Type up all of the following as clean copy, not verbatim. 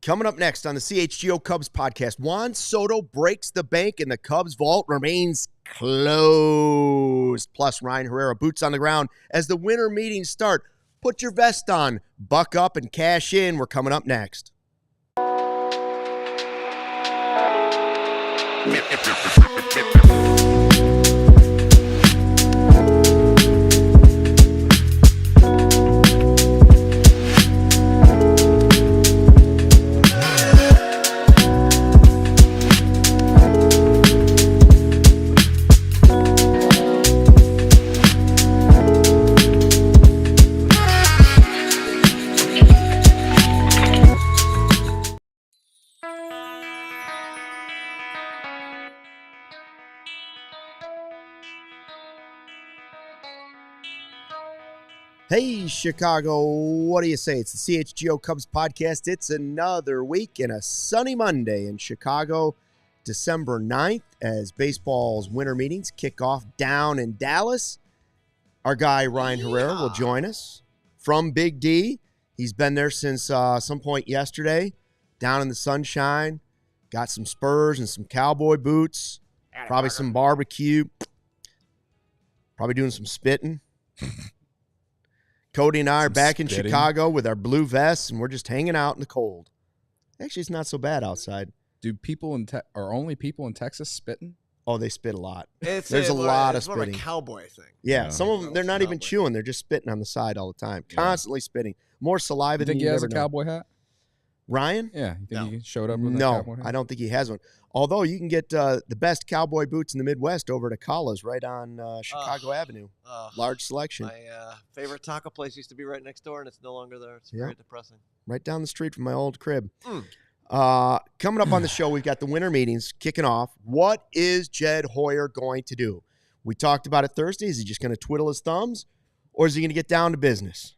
Coming up next on the CHGO Cubs podcast, Juan Soto breaks the bank and the Cubs vault remains closed. Plus, Ryan Herrera boots on the ground as the winter meetings start. Put your vest on, buck up, and cash in. We're coming up next. Hey, Chicago, what do you say? It's the CHGO Cubs podcast. It's another week and a sunny Monday in Chicago, December 9th, as baseball's winter meetings kick off down in Dallas. Our guy, Ryan Herrera, will join us from Big D. He's been there since some point yesterday, down in the sunshine. Got some spurs and some cowboy boots, probably some barbecue, probably doing some spitting. Cody and I are back in Chicago with our blue vests, and we're just hanging out in the cold. Actually, it's not so bad outside. Do people are only people in Texas spitting? Oh, they spit a lot. There's a lot of spitting. It's more of a cowboy thing. Yeah, some of them, they're not even chewing. They're just spitting on the side all the time, constantly spitting. More saliva than you ever know. Think he has a cowboy hat? Ryan? Yeah. You think he showed up with a cowboy hat? I don't think he has one. Although you can get the best cowboy boots in the Midwest over at Akala's right on Chicago Avenue. Large selection. My favorite taco place used to be right next door, and it's no longer there. It's very depressing. Right down the street from my old crib. Coming up on the show, we've got the winter meetings kicking off. What is Jed Hoyer going to do? We talked about it Thursday. Is he just going to twiddle his thumbs, or is he going to get down to business?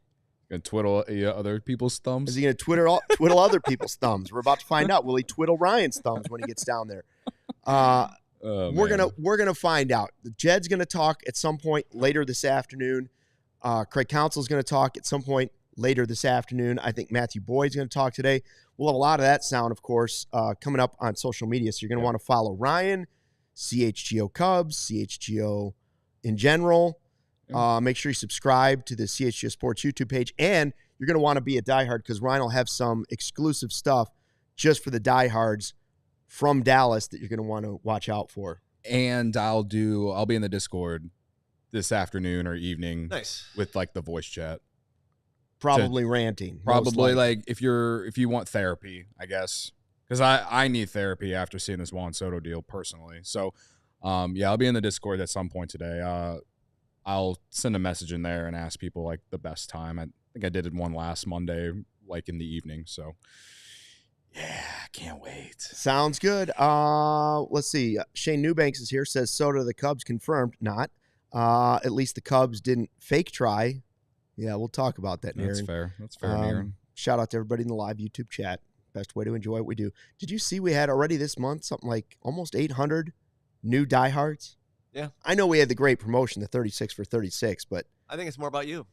Going to twiddle other people's thumbs? Is he going to twiddle other people's thumbs? We're about to find out. Will he twiddle Ryan's thumbs when he gets down there? We're gonna find out. Jed's going to talk at some point later this afternoon. Craig Counsell's going to talk at some point later this afternoon. I think Matthew Boyd's going to talk today. We'll have a lot of that sound, of course, coming up on social media. So you're going to want to follow Ryan, CHGO Cubs, CHGO in general. Make sure you subscribe to the CHGO Sports YouTube page, and you're going to want to be a diehard because Ryan will have some exclusive stuff just for the diehards from Dallas that you're going to want to watch out for. And I'll be in the Discord this afternoon or evening. Nice. With like the voice chat. Probably ranting. Probably like if you want therapy, I guess. Because I need therapy after seeing this Juan Soto deal personally. So I'll be in the Discord at some point today. I'll send a message in there and ask people like the best time. I think I did it one last Monday, like in the evening. So yeah, can't wait. Sounds good. Let's see. Shane Newbanks is here, says Soto the Cubs confirmed. Not. At least the Cubs didn't fake try. Yeah, we'll talk about that, Aaron. That's fair. That's fair, Aaron. Shout out to everybody in the live YouTube chat. Best way to enjoy what we do. Did you see we had already this month something like almost 800 new diehards? Yeah. I know we had the great promotion, the 36 for 36, but I think it's more about you.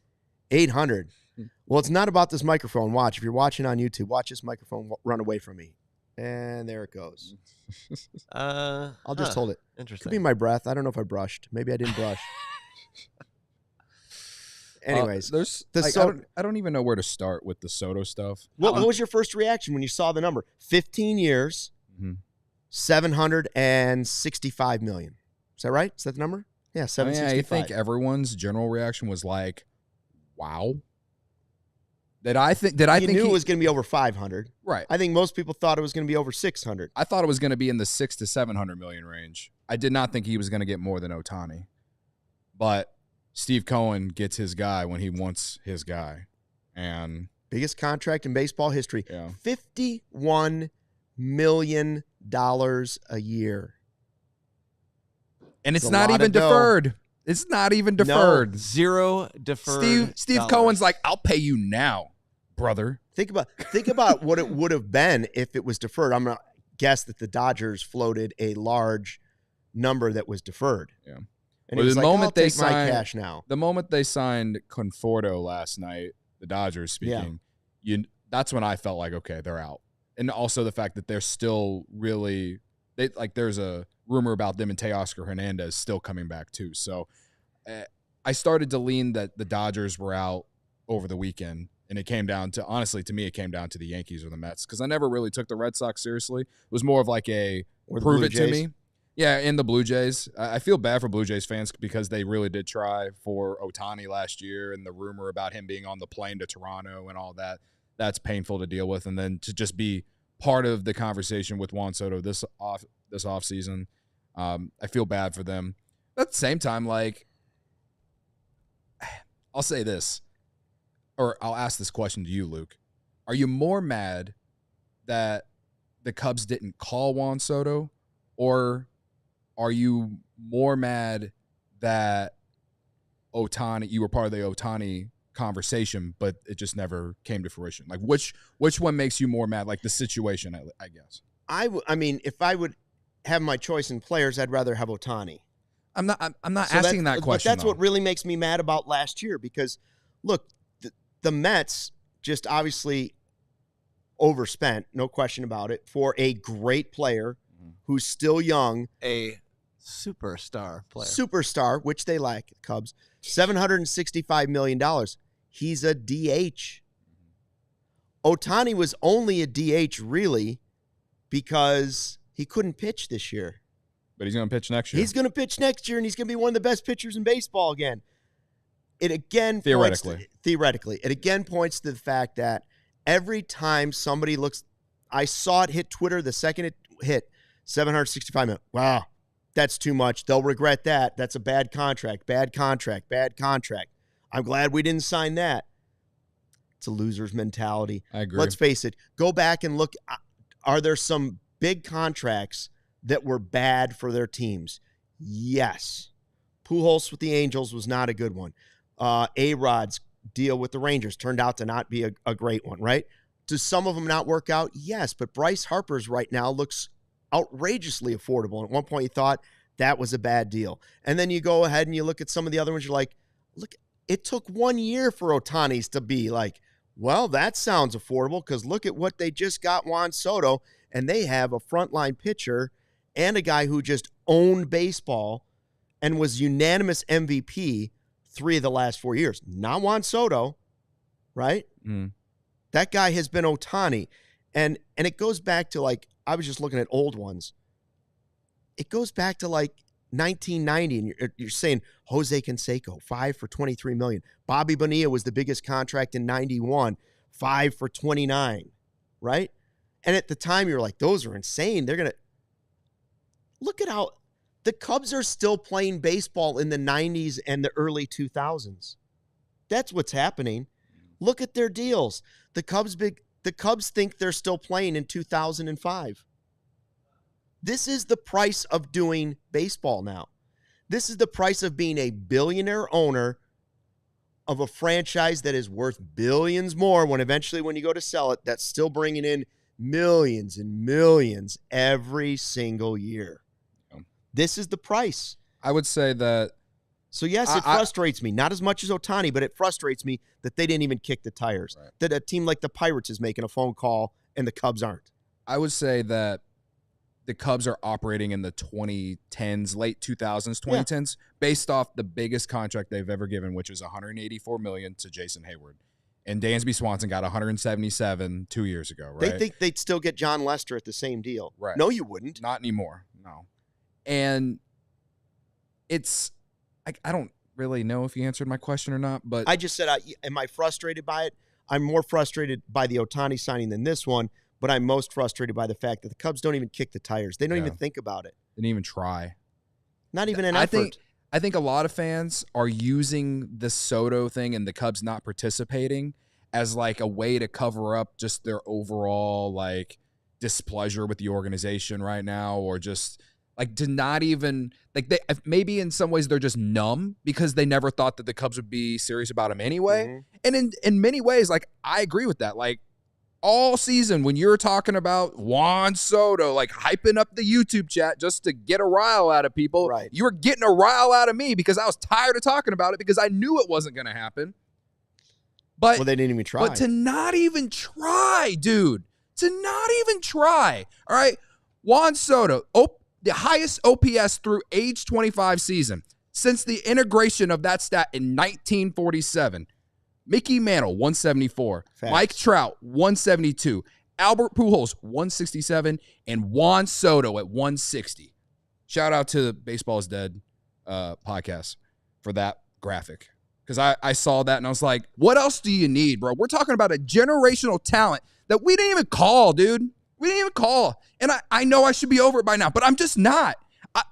800. Well, it's not about this microphone. Watch. If you're watching on YouTube, watch this microphone run away from me. And there it goes. I'll just hold it. Interesting. Could be my breath. I don't know if I brushed. Maybe I didn't brush. Anyways, I don't even know where to start with the Soto stuff. What was your first reaction when you saw the number? 15 years, $765 million. Is that right? Is that the number? Yeah, 765. I think everyone's general reaction was like, "Wow." Did I think knew it was going to be over 500? Right. I think most people thought it was going to be over 600. I thought it was going to be in the 600 to 700 million range. I did not think he was going to get more than Ohtani. But Steve Cohen gets his guy when he wants his guy. And biggest contract in baseball history. Yeah. $51 million a year. And it's not even deferred. It's not even deferred. No, zero deferred. Steve Cohen's like, I'll pay you now, brother. Think about what it would have been if it was deferred. I'm going to guess that the Dodgers floated a large number that was deferred. Yeah. And well, my cash now. The moment they signed Conforto last night, the Dodgers speaking, that's when I felt like, okay, they're out. and also the fact that they're still really there's a rumor about them and Teoscar Hernandez still coming back too. So I started to lean that the Dodgers were out over the weekend, and it came down to, honestly, to me, it came down to the Yankees or the Mets, because I never really took the Red Sox seriously. It was more of like a prove it to me. Yeah, and the Blue Jays. I feel bad for Blue Jays fans because they really did try for Ohtani last year, and the rumor about him being on the plane to Toronto and all that. That's painful to deal with, and then to just be part of the conversation with Juan Soto this offseason, I feel bad for them. But at the same time, like, I'll say this, or I'll ask this question to you, Luke. Are you more mad that the Cubs didn't call Juan Soto, or are you more mad that you were part of the Ohtani conversation, but it just never came to fruition? Like, which one makes you more mad? Like the situation, I guess. I mean, if I would have my choice in players, I'd rather have Ohtani. I'm not asking that question. But that's what really makes me mad about last year, because look, the Mets just obviously overspent, no question about it, for a great player who's still young, a superstar player. Superstar, which they lack, Cubs. $765 million. He's a DH. Ohtani was only a DH, really, because he couldn't pitch this year. But he's going to pitch next year. He's going to pitch next year, and he's going to be one of the best pitchers in baseball again. It again theoretically, it again points to the fact that every time somebody looks, I saw it hit Twitter the second it hit, 765 million. Wow, that's too much. They'll regret that. That's a bad contract. I'm glad we didn't sign that. It's a loser's mentality. I agree. Let's face it. Go back and look. Are there some big contracts that were bad for their teams? Yes. Pujols with the Angels was not a good one. A-Rod's deal with the Rangers turned out to not be a great one, right? Do some of them not work out? Yes, but Bryce Harper's right now looks outrageously affordable. At one point you thought that was a bad deal. And then you go ahead and you look at some of the other ones, you're like, look, it took 1 year for Ohtani's to be like, well, that sounds affordable, because look at what they just got Juan Soto, and they have a frontline pitcher and a guy who just owned baseball and was unanimous MVP 3 of the last 4 years. Not Juan Soto, right? That guy has been Ohtani. And it goes back to, like, I was just looking at old ones. It goes back to, like, 1990, and you're saying Jose Canseco, 5 for $23 million. Bobby Bonilla was the biggest contract in 91, 5 for $29, right? And at the time, you're like, those are insane. They're going to look at how the Cubs are still playing baseball in the 90s and the early 2000s. That's what's happening. Look at their deals. The Cubs think they're still playing in 2005. This is the price of doing baseball now. This is the price of being a billionaire owner of a franchise that is worth billions more when you go to sell it, that's still bringing in millions and millions every single year. This is the price. I would say that. So, yes, it frustrates me. Not as much as Ohtani, but it frustrates me that they didn't even kick the tires. Right. That a team like the Pirates is making a phone call and the Cubs aren't. I would say that the Cubs are operating in the 2010s, late 2000s, 2010s, based off the biggest contract they've ever given, which is $184 million to Jason Hayward. And Dansby Swanson got $177 2 years ago, right? They think they'd still get John Lester at the same deal. Right. No, you wouldn't. Not anymore, no. And it's, I don't really know if you answered my question or not, but I just said, am I frustrated by it? I'm more frustrated by the Ohtani signing than this one, but I'm most frustrated by the fact that the Cubs don't even kick the tires. They don't even think about it. They didn't even try. Not even an effort. I think a lot of fans are using the Soto thing and the Cubs not participating as like a way to cover up just their overall like displeasure with the organization right now, or just like to not even like they maybe in some ways they're just numb because they never thought that the Cubs would be serious about him anyway. Mm-hmm. And in many ways, like I agree with that. Like all season when you're talking about Juan Soto, like hyping up the YouTube chat just to get a rile out of people, right? You were getting a rile out of me because I was tired of talking about it because I knew it wasn't going to happen. But they didn't even try. But to not even try, dude. to not even try. All right. Juan Soto, the highest OPS through age 25 season since the integration of that stat in 1947. Mickey Mantle, 174. Facts. Mike Trout, 172. Albert Pujols, 167. And Juan Soto at 160. Shout out to Baseball is Dead podcast for that graphic. Because I saw that and I was like, what else do you need, bro? We're talking about a generational talent that we didn't even call, dude. We didn't even call. And I know I should be over it by now, but I'm just not.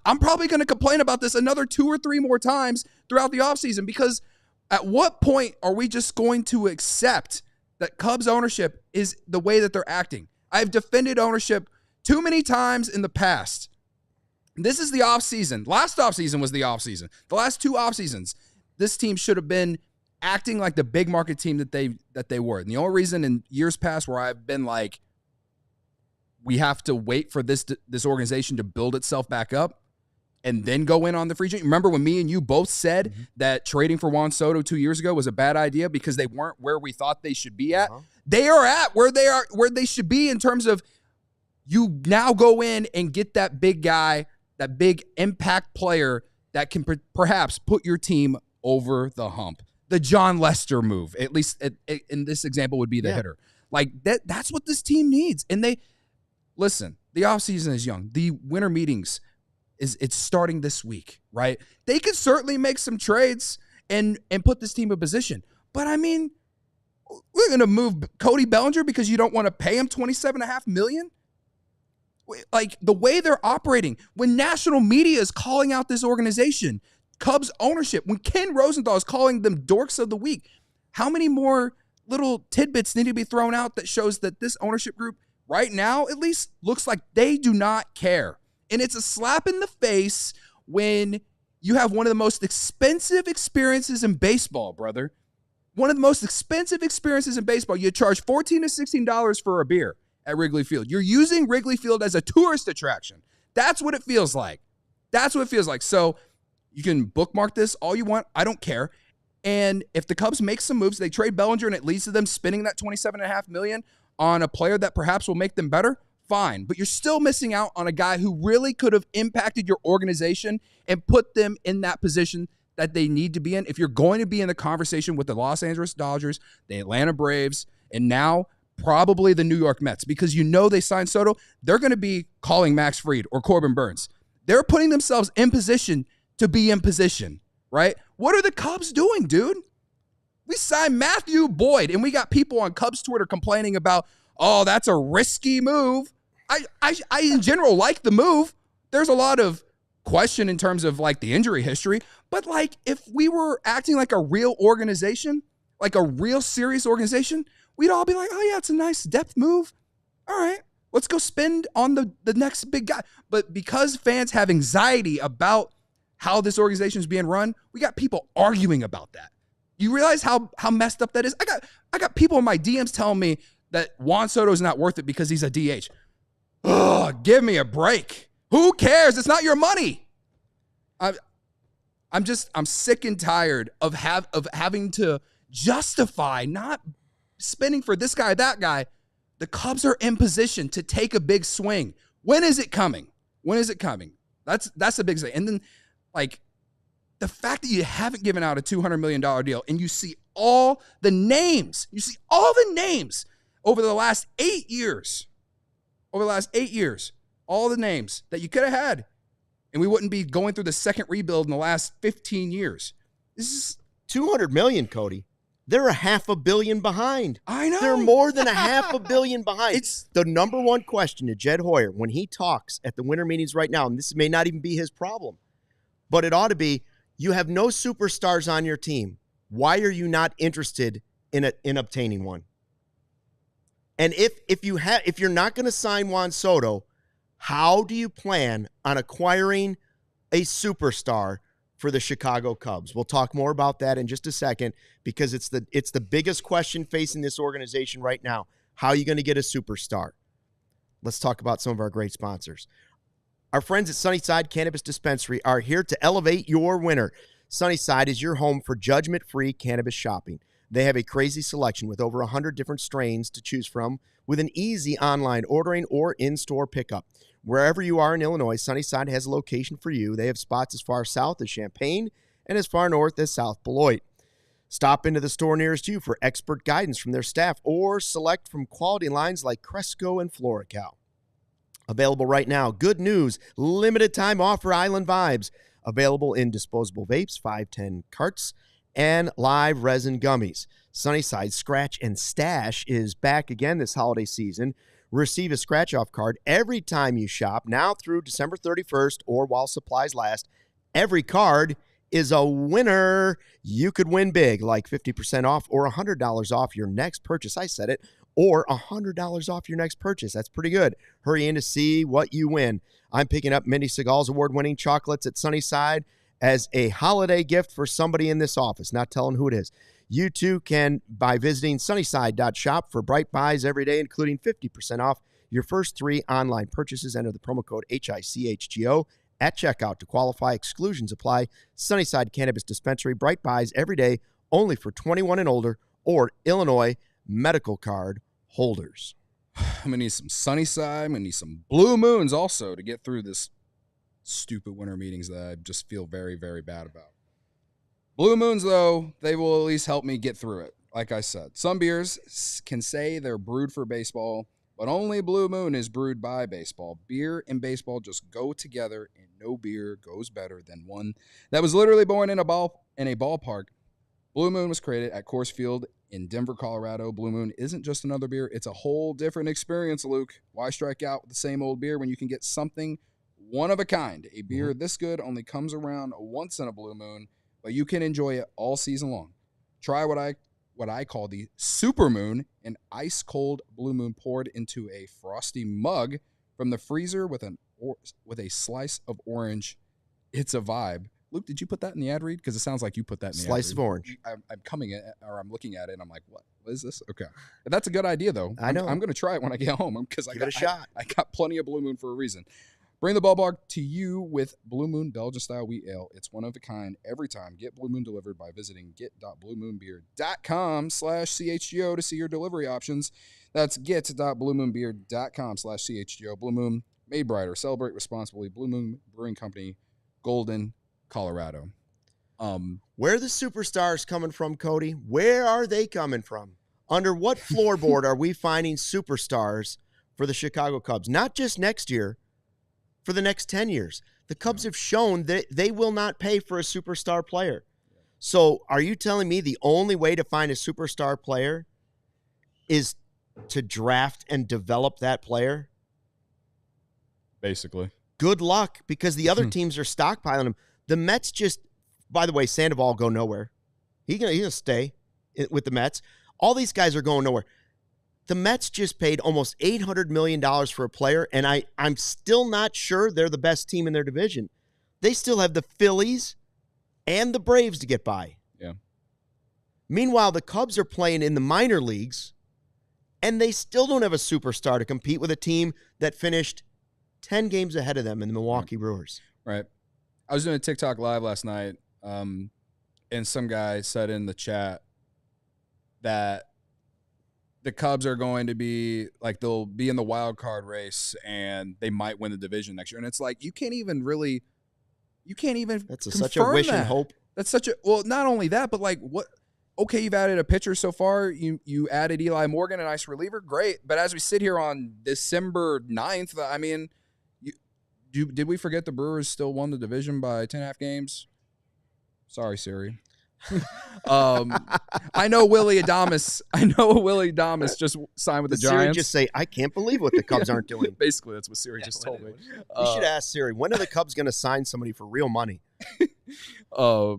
I'm probably going to complain about this another 2 or 3 more times throughout the offseason, because at what point are we just going to accept that Cubs ownership is the way that they're acting? I've defended ownership too many times in the past. This is the offseason. Last offseason was the offseason. The last 2 offseasons, this team should have been acting like the big market team that they were. And the only reason in years past where I've been like, we have to wait for this organization to build itself back up and then go in on the free agent. Remember when me and you both said that trading for Juan Soto 2 years ago was a bad idea because they weren't where we thought they should be at? They are at where they should be in terms of you now go in and get that big guy, that big impact player that can perhaps put your team over the hump. The John Lester move, at least in this example, would be the hitter. Like that's what this team needs. And listen, the offseason is young. The winter meetings, it's starting this week, right? They could certainly make some trades and put this team in position. But, I mean, we're going to move Cody Bellinger because you don't want to pay him $27.5 million? Like, the way they're operating, when national media is calling out this organization, Cubs ownership, when Ken Rosenthal is calling them dorks of the week, how many more little tidbits need to be thrown out that shows that this ownership group right now, at least, looks like they do not care? And it's a slap in the face when you have one of the most expensive experiences in baseball, brother. One of the most expensive experiences in baseball. You charge $14 to $16 for a beer at Wrigley Field. You're using Wrigley Field as a tourist attraction. That's what it feels like. That's what it feels like. So you can bookmark this all you want. I don't care. And if the Cubs make some moves, they trade Bellinger and it leads to them spending that $27.5 million on a player that perhaps will make them better, fine. But you're still missing out on a guy who really could have impacted your organization and put them in that position that they need to be in. If you're going to be in the conversation with the Los Angeles Dodgers, the Atlanta Braves, and now probably the New York Mets, because you know they signed Soto, they're going to be calling Max Fried or Corbin Burns. They're putting themselves in position to be in position, right? What are the Cubs doing, dude? We signed Matthew Boyd, and we got people on Cubs Twitter complaining about, oh, that's a risky move. I in general like the move. There's a lot of question in terms of like the injury history, but like if we were acting like a real organization, like a real serious organization, we'd all be like, oh yeah, it's a nice depth move. All right, let's go spend on the next big guy. But because fans have anxiety about how this organization is being run, we got people arguing about that. You realize how messed up that is? I got people in my DMs telling me that Juan Soto is not worth it because he's a DH. Ugh, give me a break. Who cares? It's not your money. I'm sick and tired of having to justify not spending for this guy or that guy. The Cubs are in position to take a big swing. When is it coming? When is it coming? That's the big thing. And then, like, the fact that you haven't given out a $200 million deal and you see all the names, over the last 8 years, all the names that you could have had, and we wouldn't be going through the second rebuild in the last 15 years. This is $200 million, Cody. They're a $500 million behind. I know. They're more than a $500 million behind. It's the number one question to Jed Hoyer when he talks at the winter meetings right now, and this may not even be his problem, but it ought to be, you have no superstars on your team. Why are you not interested in obtaining one? And if you're not going to sign Juan Soto, how do you plan on acquiring a superstar for the Chicago Cubs? We'll talk more about that in just a second because it's the biggest question facing this organization right now. How are you going to get a superstar? Let's talk about some of our great sponsors. Our friends at Sunnyside Cannabis Dispensary are here to elevate your winter. Sunnyside is your home for judgment-free cannabis shopping. They have a crazy selection with over 100 different strains to choose from with an easy online ordering or in-store pickup. Wherever you are in Illinois, Sunnyside has a location for you. They have spots as far south as Champaign and as far north as South Beloit. Stop into the store nearest you for expert guidance from their staff or select from quality lines like Cresco and Florical. Available right now. Good news. Limited time offer Island Vibes. Available in disposable vapes, 510 carts, and live resin gummies. Sunnyside Scratch and Stash is back again this holiday season. Receive a scratch-off card every time you shop, now through December 31st or while supplies last. Every card is a winner. You could win big, like 50% off or $100 off your next purchase. I said it. Or $100 off your next purchase. That's pretty good. Hurry in to see what you win. I'm picking up Mindy Segal's award-winning chocolates at Sunnyside as a holiday gift for somebody in this office. Not telling who it is. You too can by visiting sunnyside.shop for bright buys every day, including 50% off your first 3 online purchases. Enter the promo code HICHGO at checkout to qualify. Exclusions apply. Sunnyside Cannabis Dispensary. Bright buys every day, only for 21 and older or Illinois medical card holders. I'm going to need some Sunnyside. I'm going to need some Blue Moons also to get through this stupid winter meetings that I just feel very, very bad about. Blue Moons, though, they will at least help me get through it. Like I said, some beers can say they're brewed for baseball, but only Blue Moon is brewed by baseball. Beer and baseball just go together, and no beer goes better than one that was literally born in a ballpark. Blue Moon was created at Coors Field in Denver, Colorado. Blue Moon isn't just another beer. It's a whole different experience, Luke. Why strike out with the same old beer when you can get something one of a kind? A beer this good only comes around once in a Blue Moon, but you can enjoy it all season long. Try what I call the Super Moon, an ice-cold Blue Moon poured into a frosty mug from the freezer with a slice of orange. It's a vibe. Luke, did you put that in the ad read? Because it sounds like you put that in the Slice ad of read. orange. I'm looking at it, and I'm like, what? What is this? Okay. That's a good idea, though. I know. I'm going to try it when I get home because Give it a shot. I got plenty of Blue Moon for a reason. Bring the ballpark to you with Blue Moon Belgian-style wheat ale. It's one of a kind every time. Get Blue Moon delivered by visiting get.bluemoonbeer.com/CHGO to see your delivery options. That's get.bluemoonbeer.com/CHGO. Blue Moon, made brighter. Celebrate responsibly. Blue Moon Brewing Company, Golden, Colorado. Where are the superstars coming from, Cody? Where are they coming from? Under what floorboard are we finding superstars for the Chicago Cubs? Not just next year, for the next 10 years. The Cubs have shown that they will not pay for a superstar player. So are you telling me the only way to find a superstar player is to draft and develop that player? Basically. Good luck, because the other teams are stockpiling them. The Mets just, by the way, Sandoval go nowhere. He's gonna stay with the Mets. All these guys are going nowhere. The Mets just paid almost $800 million for a player, and I'm still not sure they're the best team in their division. They still have the Phillies and the Braves to get by. Yeah. Meanwhile, the Cubs are playing in the minor leagues, and they still don't have a superstar to compete with a team that finished 10 games ahead of them in the Milwaukee Brewers. Right. I was doing a TikTok live last night, and some guy said in the chat that the Cubs are going to be like, they'll be in the wild card race and they might win the division next year. And it's like, you can't even That's such a wish and hope. That's such a, well, not only that, but like what, okay, you've added a pitcher so far. You added Eli Morgan, a nice reliever. Great. But as we sit here on December 9th, I mean, did we forget the Brewers still won the division by 10.5 games? Sorry, Siri. I know Willie Adames just signed with the Giants. Siri just say, I can't believe what the Cubs aren't doing. Basically, that's what Siri just told me. You should ask Siri, when are the Cubs going to sign somebody for real money? I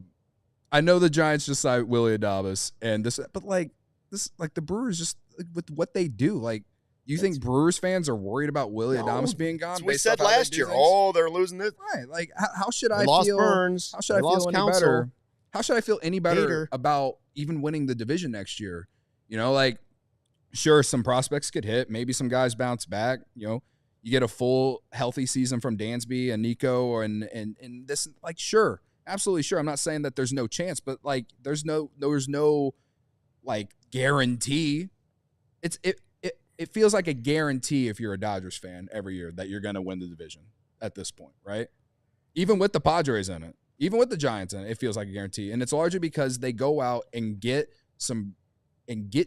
know the Giants just signed Willie Adames, and the Brewers just with what they do. Like, you think Brewers fans are worried about Willie Adames being gone? We said last year, they're losing this. Right. Like, how should I lost feel? Burns. How should I feel any better? How should I feel any better about even winning the division next year? You know, like, sure, some prospects get hit. Maybe some guys bounce back. You know, you get a full healthy season from Dansby and Nico and this. Like, sure, absolutely sure. I'm not saying that there's no chance, but like, there's no like guarantee. It feels like a guarantee if you're a Dodgers fan every year that you're going to win the division at this point, right? Even with the Padres in it, even with the Giants in it, it feels like a guarantee. And it's largely because they go out and get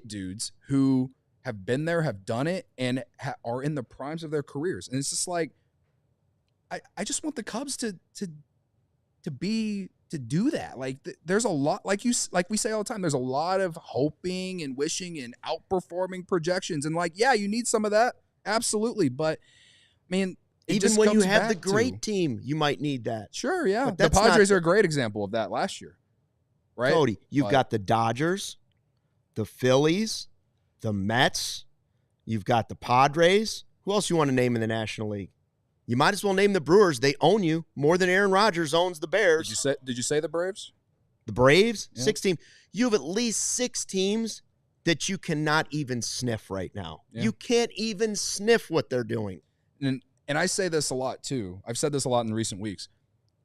dudes who have been there, have done it, and are in the primes of their careers. And it's just like, I just want the Cubs to do that. Like there's a lot, like we say all the time, there's a lot of hoping and wishing and outperforming projections. And like, yeah, you need some of that. Absolutely. But man, even when you have the great team, you might need that. Sure. Yeah. The Padres are a great example of that last year. Right. Cody, you've got the Dodgers, the Phillies, the Mets. You've got the Padres. Who else you want to name in the National League? You might as well name the Brewers. They own you more than Aaron Rodgers owns the Bears. Did you say the Braves? The Braves? Yeah. 6 teams. You have at least 6 teams that you cannot even sniff right now. Yeah. You can't even sniff what they're doing. And I say this a lot too. I've said this a lot in recent weeks.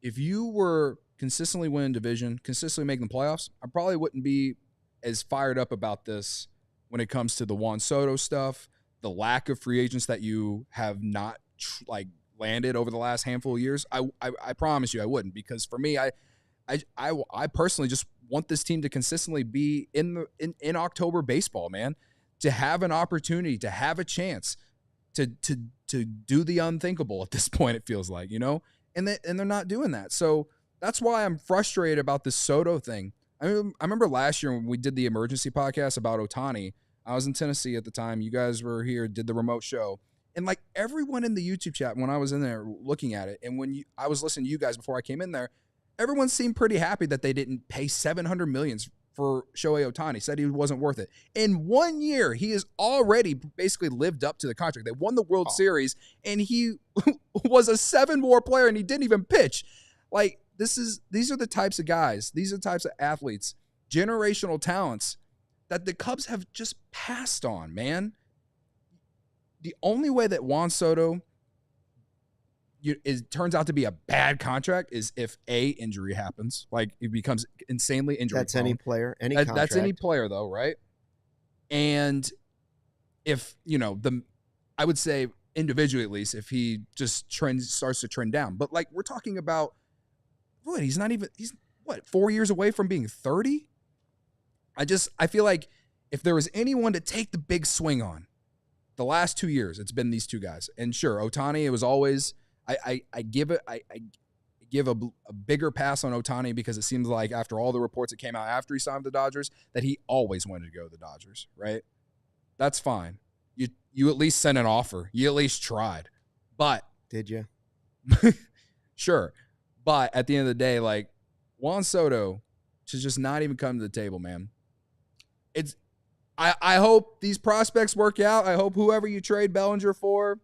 If you were consistently winning division, consistently making the playoffs, I probably wouldn't be as fired up about this when it comes to the Juan Soto stuff, the lack of free agents that you have not landed over the last handful of years. I promise you I wouldn't, because for me, I personally just want this team to consistently be in October baseball, man, to have an opportunity, to have a chance to do the unthinkable at this point, it feels like, and they're not doing that. So that's why I'm frustrated about this Soto thing. I remember last year when we did the emergency podcast about Ohtani, I was in Tennessee at the time. You guys were here, did the remote show. And like everyone in the YouTube chat, when I was in there looking at it, and I was listening to you guys before I came in there, everyone seemed pretty happy that they didn't pay $700 million for Shohei Ohtani. Said he wasn't worth it. In 1 year, he has already basically lived up to the contract. They won the World Series, and he was a 7-WAR player, and he didn't even pitch. Like these are the types of guys, these are the types of athletes, generational talents that the Cubs have just passed on, man. The only way that Juan Soto turns out to be a bad contract is if injury happens, like it becomes insanely injury prone. That's any player, any contract. That's any player though, right? And if I would say individually at least, if he just starts to trend down. But like we're talking about, he's 4 years away from being 30. I feel like if there was anyone to take the big swing on the last 2 years, it's been these two guys. And sure, Ohtani, it was always, I give a bigger pass on Ohtani because it seems like after all the reports that came out after he signed with the Dodgers, that he always wanted to go to the Dodgers, right? That's fine. You at least sent an offer. You at least tried. But did you? Sure. But at the end of the day, like Juan Soto should just not even come to the table, man. I hope these prospects work out. I hope whoever you trade Bellinger for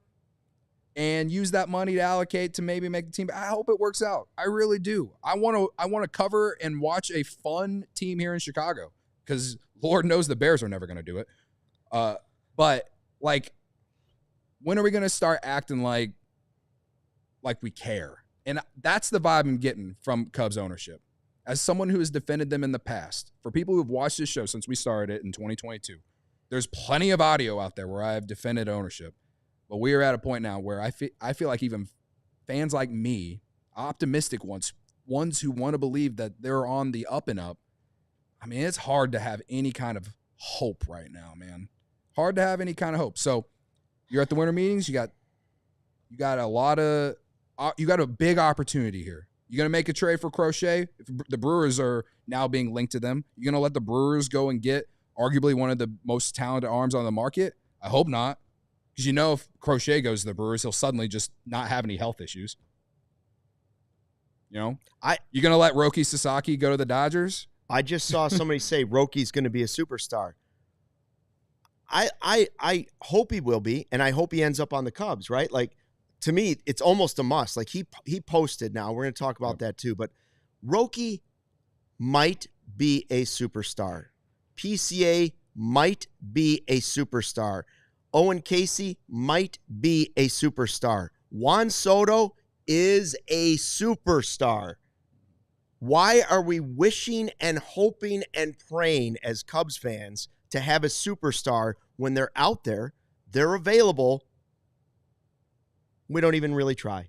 and use that money to allocate to maybe make the team, I hope it works out. I really do. I want to cover and watch a fun team here in Chicago because Lord knows the Bears are never going to do it. But like, when are we going to start acting like we care? And that's the vibe I'm getting from Cubs ownership. As someone who has defended them in the past, for people who have watched this show since we started it in 2022, there's plenty of audio out there where I have defended ownership. But we are at a point now where I feel like even fans like me, optimistic ones who want to believe that they're on the up and up, I mean, it's hard to have any kind of hope right now, man. Hard to have any kind of hope. So you're at the winter meetings. You got a big opportunity here. You're going to make a trade for Crochet? If the Brewers are now being linked to them, you're going to let the Brewers go and get arguably one of the most talented arms on the market? I hope not. Because if Crochet goes to the Brewers, he'll suddenly just not have any health issues. You're going to let Roki Sasaki go to the Dodgers? I just saw somebody say Roki's going to be a superstar. I hope he will be, and I hope he ends up on the Cubs, right? Like, to me, it's almost a must. Like he posted now. We're going to talk about that too. But Roki might be a superstar. PCA might be a superstar. Owen Casey might be a superstar. Juan Soto is a superstar. Why are we wishing and hoping and praying as Cubs fans to have a superstar when they're out there, they're available? We don't even really try.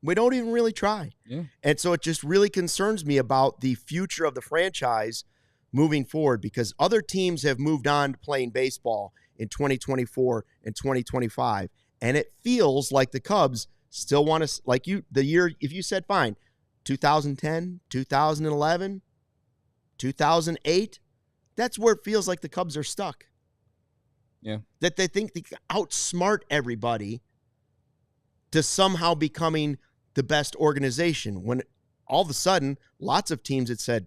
Yeah. And so it just really concerns me about the future of the franchise moving forward, because other teams have moved on to playing baseball in 2024 and 2025. And it feels like the Cubs still want to, like you, the year, if you said, fine, 2010, 2011, 2008, that's where it feels like the Cubs are stuck. Yeah. That they think they can outsmart everybody to somehow becoming the best organization, when all of a sudden lots of teams had said,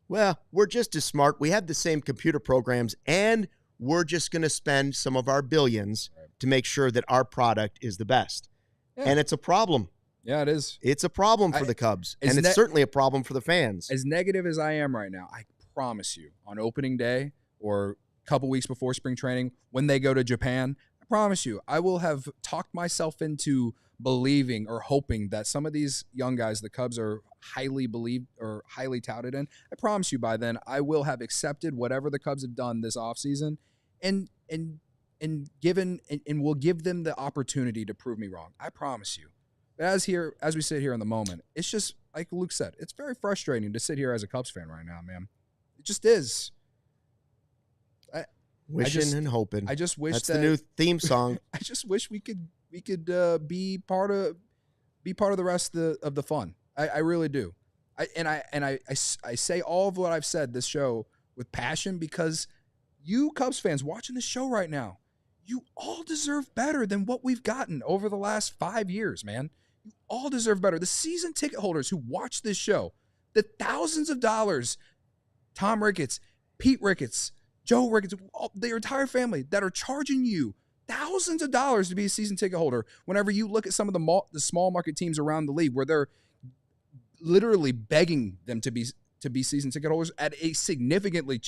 well, we're just as smart. We have the same computer programs, and we're just going to spend some of our billions to make sure that our product is the best. Yeah. And it's a problem. Yeah, it is. It's a problem for the Cubs, and it's certainly a problem for the fans. As negative as I am right now, I promise you, on opening day or a couple weeks before spring training, when they go to Japan, I promise you, I will have talked myself into believing or hoping that some of these young guys the Cubs are highly believed or highly touted in. I promise you by then I will have accepted whatever the Cubs have done this offseason and will give them the opportunity to prove me wrong. I promise you. But as we sit here in the moment, it's just like Luke said, it's very frustrating to sit here as a Cubs fan right now, man. It just is. Wishing and hoping. I just wish that's the new theme song. I just wish we could be part of the rest of the fun. I really do. I say all of what I've said this show with passion, because you Cubs fans watching this show right now, you all deserve better than what we've gotten over the last 5 years, man. You all deserve better. The season ticket holders who watch this show, the thousands of dollars, Tom Ricketts, Pete Ricketts, Joe Ricketts, their entire family that are charging you thousands of dollars to be a season ticket holder. Whenever you look at some of the small market teams around the league where they're literally begging them to be season ticket holders at a significantly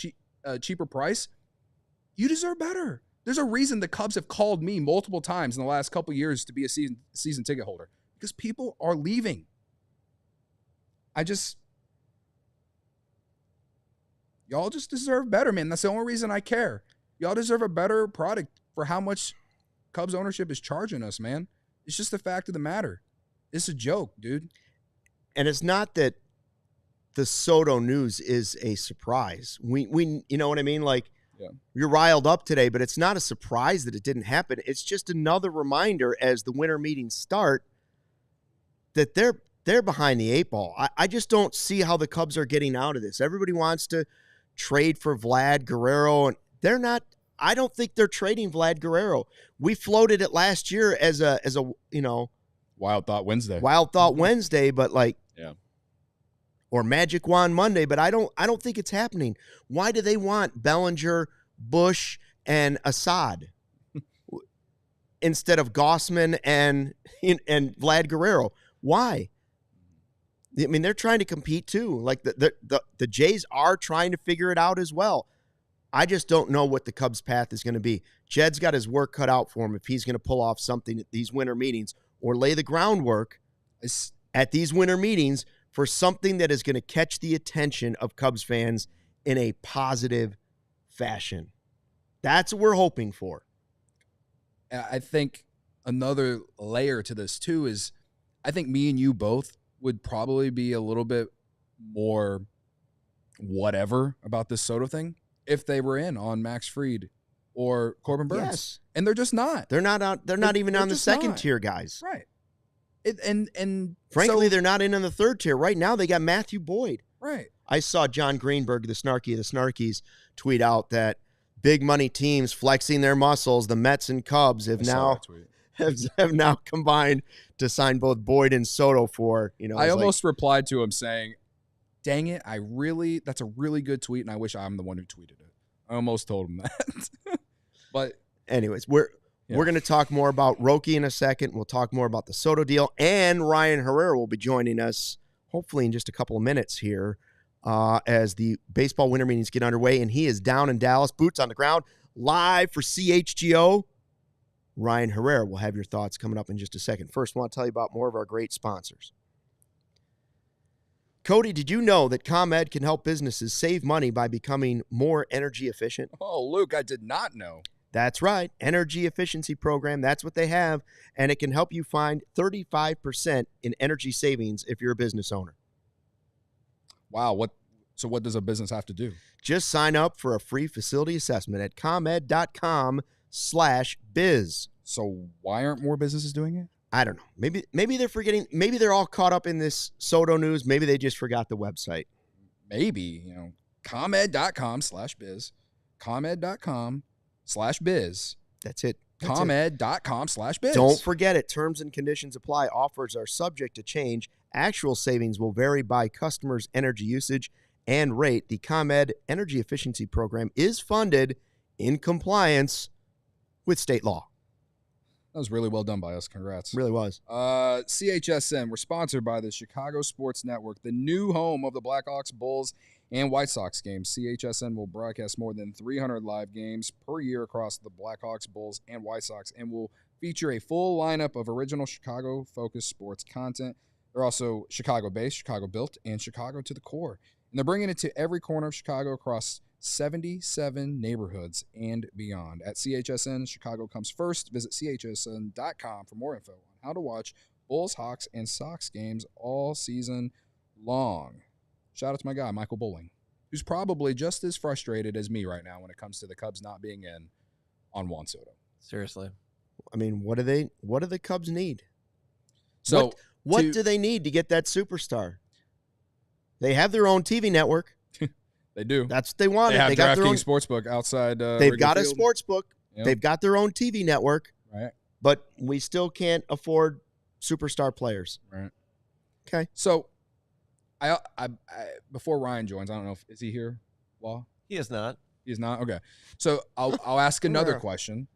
cheaper price, you deserve better. There's a reason the Cubs have called me multiple times in the last couple of years to be a season ticket holder, because people are leaving. Y'all just deserve better, man. That's the only reason I care. Y'all deserve a better product for how much Cubs ownership is charging us, man. It's just the fact of the matter. It's a joke, dude. And it's not that the Soto news is a surprise. We you know what I mean? Like, yeah. You're riled up today, but it's not a surprise that it didn't happen. It's just another reminder as the winter meetings start that they're behind the eight ball. I just don't see how the Cubs are getting out of this. Everybody wants to trade for Vlad Guerrero, and they're not. I don't think they're trading Vlad Guerrero. We floated it last year as a Wild Thought Wednesday. But like, yeah, or Magic Wand Monday, but I don't think it's happening. Why do they want Bellinger, Bush, and Assad instead of Gossman and Vlad Guerrero? Why? I mean, they're trying to compete too. Like the Jays are trying to figure it out as well. I just don't know what the Cubs' path is going to be. Jed's got his work cut out for him if he's going to pull off something at these winter meetings or lay the groundwork at these winter meetings for something that is going to catch the attention of Cubs fans in a positive fashion. That's what we're hoping for. I think another layer to this too is I think me and you both would probably be a little bit more whatever about this Soto thing if they were in on Max Fried or Corbin Burns. Yes. And they're just not. They're not out. They're not even on the second tier guys. Right. And frankly, they're not in on the third tier. Right now, they got Matthew Boyd. Right. I saw John Greenberg, the Snarky of the Snarkies, tweet out that big money teams flexing their muscles, the Mets and Cubs have now combined to sign both Boyd and Soto for, I almost replied to him saying, dang it, that's a really good tweet, and I wish I'm the one who tweeted it. I almost told him that. But anyways, we're going to talk more about Roki in a second. We'll talk more about the Soto deal, and Ryan Herrera will be joining us hopefully in just a couple of minutes here as the baseball winter meetings get underway, and he is down in Dallas, boots on the ground, live for CHGO. Ryan Herrera will have your thoughts coming up in just a second. First, I want to tell you about more of our great sponsors. Cody, did you know that ComEd can help businesses save money by becoming more energy efficient? Oh, Luke, I did not know. That's right. Energy efficiency program. That's what they have. And it can help you find 35% in energy savings if you're a business owner. Wow. So what does a business have to do? Just sign up for a free facility assessment at comed.com/biz. So why aren't more businesses doing it? I don't know. Maybe they're forgetting. Maybe they're all caught up in this Soto news. Maybe they just forgot the website. Maybe, comed.com/biz, comed.com/biz. That's it. ComEd.com/biz. Don't forget it. Terms and conditions apply. Offers are subject to change. Actual savings will vary by customer's energy usage and rate. The ComEd Energy Efficiency Program is funded in compliance with state law. That was really well done by us. Congrats. Really was. CHSN, we're sponsored by the Chicago Sports Network, the new home of the Blackhawks, Bulls, and White Sox games. CHSN will broadcast more than 300 live games per year across the Blackhawks, Bulls, and White Sox, and will feature a full lineup of original Chicago-focused sports content. They're also Chicago-based, Chicago-built, and Chicago to the core. And they're bringing it to every corner of Chicago across 77 neighborhoods and beyond. At CHSN, Chicago comes first. Visit chsn.com for more info on how to watch Bulls, Hawks, and Sox games all season long. Shout out to my guy, Michael Bowling, who's probably just as frustrated as me right now when it comes to the Cubs not being in on Juan Soto. Seriously. I mean, what do the Cubs need? So what do they need to get that superstar? They have their own TV network. They do. That's what they wanted. They have got their own sportsbook outside. They've got Wrigley a Field. sports book. Yep. They've got their own TV network. Right. But we still can't afford superstar players. Right. Okay. So, I before Ryan joins, I don't know is he here, Law? He is not. He's not. Okay. So I'll ask another question.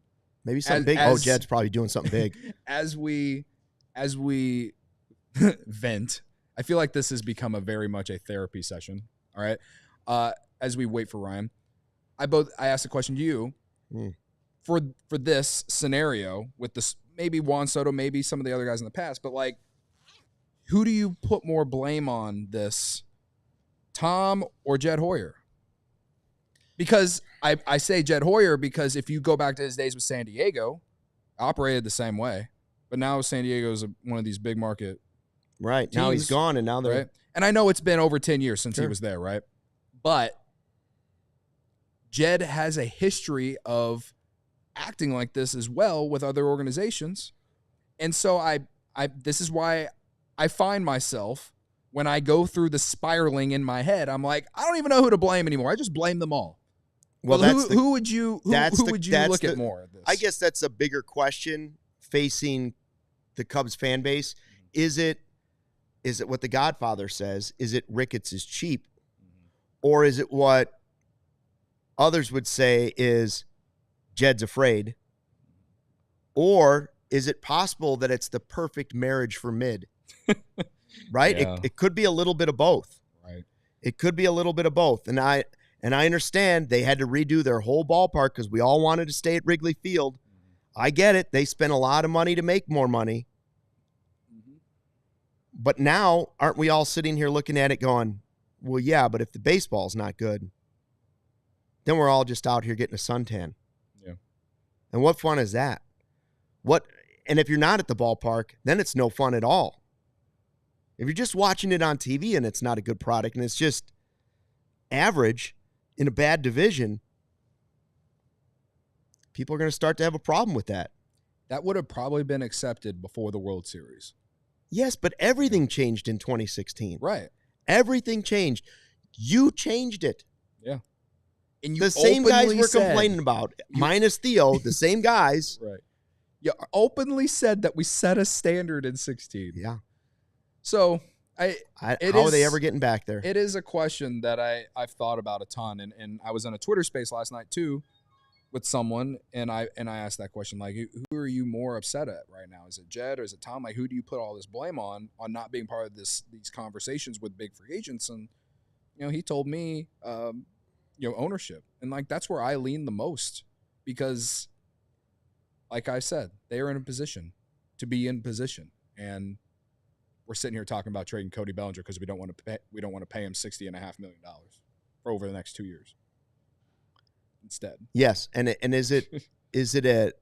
Maybe something big. Jed's probably doing something big. As we vent, I feel like this has become very much a therapy session. All right. As we wait for Ryan, I asked a question to you for this scenario with this, maybe Juan Soto, maybe some of the other guys in the past, but like, who do you put more blame on this, Tom or Jed Hoyer? Because I say Jed Hoyer because if you go back to his days with San Diego, operated the same way, but now San Diego is one of these big market right. teams, now he's gone, and now they're right. And I know it's been over 10 years since he was there, right? But Jed has a history of acting like this as well with other organizations. And so this is why I find myself when I go through the spiraling in my head, I'm like, I don't even know who to blame anymore. I just blame them all. Well, who would you look at more at this? I guess that's a bigger question facing the Cubs fan base. Is it what the Godfather says? Is it Ricketts is cheap? Or is it what others would say is Jed's afraid? Or is it possible that it's the perfect marriage for mid? Right? Yeah. It could be a little bit of both. Right. It could be a little bit of both. And I understand they had to redo their whole ballpark because we all wanted to stay at Wrigley Field. I get it. They spent a lot of money to make more money. But now, aren't we all sitting here looking at it going, well, yeah, but if the baseball's not good, then we're all just out here getting a suntan. Yeah. And what fun is that? And if you're not at the ballpark, then it's no fun at all. If you're just watching it on TV and it's not a good product and it's just average in a bad division, people are going to start to have a problem with that. That would have probably been accepted before the World Series. Yes, but everything changed in 2016. Right. Everything changed. You changed it. Yeah. And the same guys we're complaining about, minus Theo, the same guys. Right. You openly said that we set a standard in 16. Yeah. So how are they ever getting back there? It is a question that I've thought about a ton, and I was in a Twitter space last night too with someone, and I asked that question, like, who are you more upset at right now? Is it Jed or is it Tom? Like, who do you put all this blame on not being part of these conversations with big free agents? And he told me ownership, and like that's where I lean the most because, like I said, they are in a position to be in position, and we're sitting here talking about trading Cody Bellinger because we don't want to pay him $60.5 million for over the next 2 years instead. Yes, and is it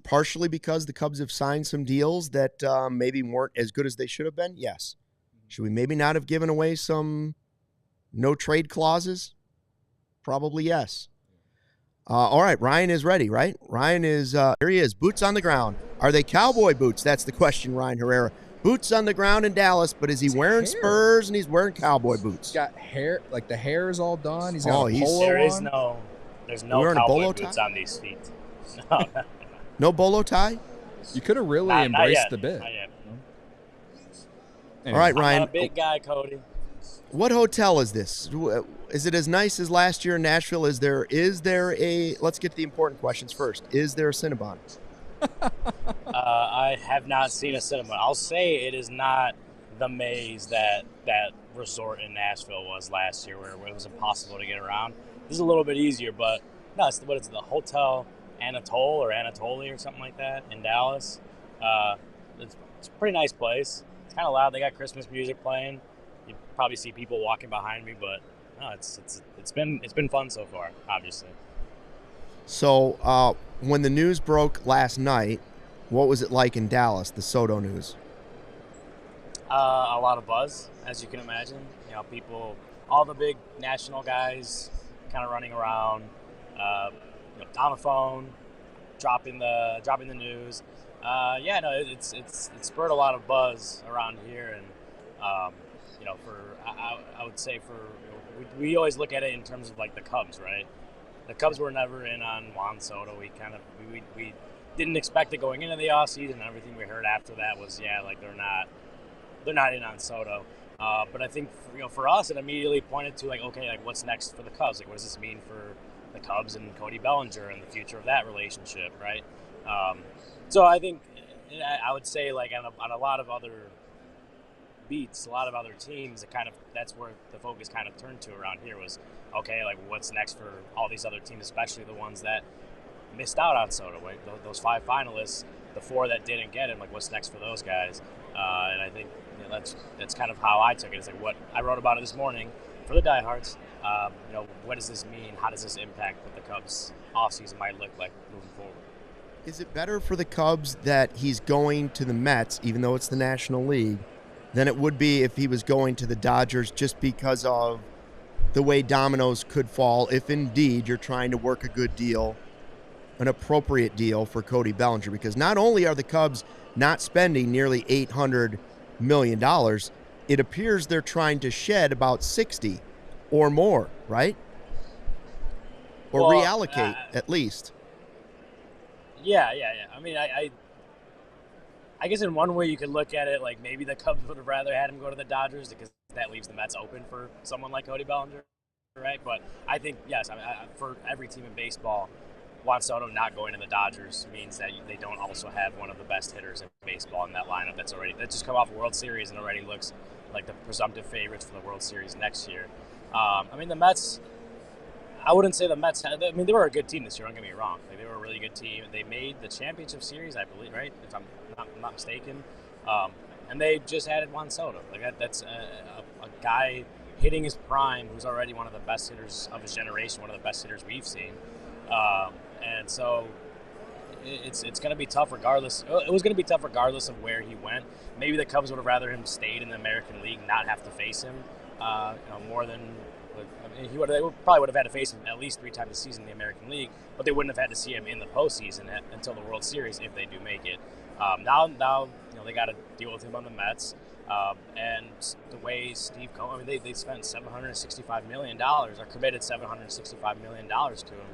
partially because the Cubs have signed some deals that maybe weren't as good as they should have been? Yes. Should we maybe not have given away some no trade clauses? Probably yes. All right, Ryan is ready, right? Ryan is, here he is, boots on the ground. Are they cowboy boots? That's the question, Ryan Herrera. Boots on the ground in Dallas, but is he wearing Spurs and he's wearing cowboy boots? He's got hair, like the hair is all done. He's got a polo There's no cowboy boots on these feet. No, no bolo tie? You could have really embraced the bit. All right, Ryan. I'm a big guy, Cody. What hotel is this? Is it as nice as last year in Nashville? Is there a, let's get to the important questions first. Is there a Cinnabon? I have not seen a Cinnabon. I'll say it is not the maze that resort in Nashville was last year where it was impossible to get around. This is a little bit easier, but no, it's the Hotel Anatole or Anatoly or something like that in Dallas. It's a pretty nice place. It's kind of loud. They got Christmas music playing. You probably see people walking behind me, but no, it's been fun so far, obviously. So when the news broke last night, what was it like in Dallas, the Soto news? A lot of buzz, as you can imagine. You know, people, all the big national guys kind of running around, on the phone, dropping the news. It's spurred a lot of buzz around here, and I would say we always look at it in terms of like the Cubs, right? The Cubs were never in on Juan Soto. We didn't expect it going into the offseason, and everything we heard after that was they're not in on Soto. But I think for us, it immediately pointed to what's next for the Cubs? Like, what does this mean for the Cubs and Cody Bellinger and the future of that relationship, right? So I think I would say on a lot of other beats, a lot of other teams, that's where the focus kind of turned to around here was, what's next for all these other teams, especially the ones that missed out on Soto, right? Those 5 finalists, the 4 that didn't get him, what's next for those guys? And I think that's kind of how I took it. It's what I wrote about it this morning for the diehards. What does this mean? How does this impact what the Cubs offseason might look like moving forward? Is it better for the Cubs that he's going to the Mets, even though it's the National League, than it would be if he was going to the Dodgers just because of the way dominoes could fall if indeed you're trying to work a good deal, an appropriate deal for Cody Bellinger? Because not only are the Cubs not spending nearly $800 million, it appears they're trying to shed about 60 or more, right? Or reallocate at least. Yeah. I mean, I guess in one way you could look at it like maybe the Cubs would have rather had him go to the Dodgers because that leaves the Mets open for someone like Cody Bellinger, right? But I think, yes, for every team in baseball, Juan Soto not going to the Dodgers means that they don't also have one of the best hitters in baseball in that lineup that just come off a World Series and already looks like the presumptive favorites for the World Series next year. The Mets, I wouldn't say the Mets they were a good team this year, don't get me wrong. They were a really good team. They made the championship series, I believe, right? If I'm not mistaken. And they just added Juan Soto. That's a guy hitting his prime who's already one of the best hitters of his generation, one of the best hitters we've seen. And so it's going to be tough regardless. It was going to be tough regardless of where he went. Maybe the Cubs would have rather him stayed in the American League, not have to face him more than they probably would have had to face him at least 3 times a season in the American League, but they wouldn't have had to see him in the postseason until the World Series if they do make it. Now they got to deal with him on the Mets, and the way Steve Cohen, they spent $765 million or committed $765 million to him,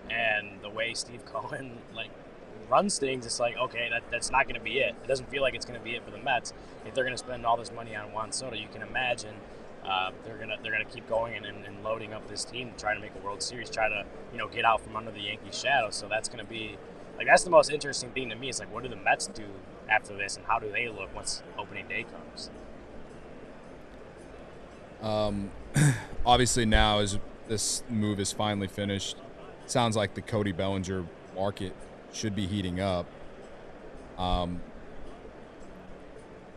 and the way Steve Cohen runs things, it's that's not going to be it. It doesn't feel like it's going to be it for the Mets. If they're going to spend all this money on Juan Soto, you can imagine they're gonna keep going and loading up this team to try to make a World Series, try to get out from under the Yankees' shadow. So that's going to be that's the most interesting thing to me. It's what do the Mets do after this, and how do they look once opening day comes? Obviously now as this move is finally finished, sounds like the Cody Bellinger market should be heating up.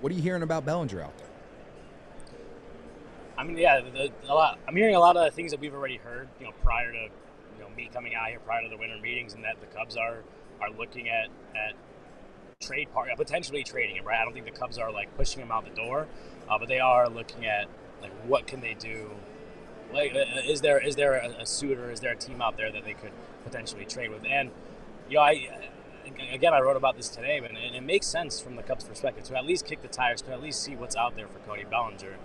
What are you hearing about Bellinger out there? I mean, yeah, I'm hearing a lot of the things that we've already heard, prior to, me coming out here prior to the winter meetings, and that the Cubs are looking at potentially trading him, right? I don't think the Cubs are like pushing him out the door, but they are looking at like what can they do. Like, is there a suitor? Is there a team out there that they could potentially trade with? And I wrote about this today, and it makes sense from the Cubs' perspective to at least kick the tires, to at least see what's out there for Cody Bellinger,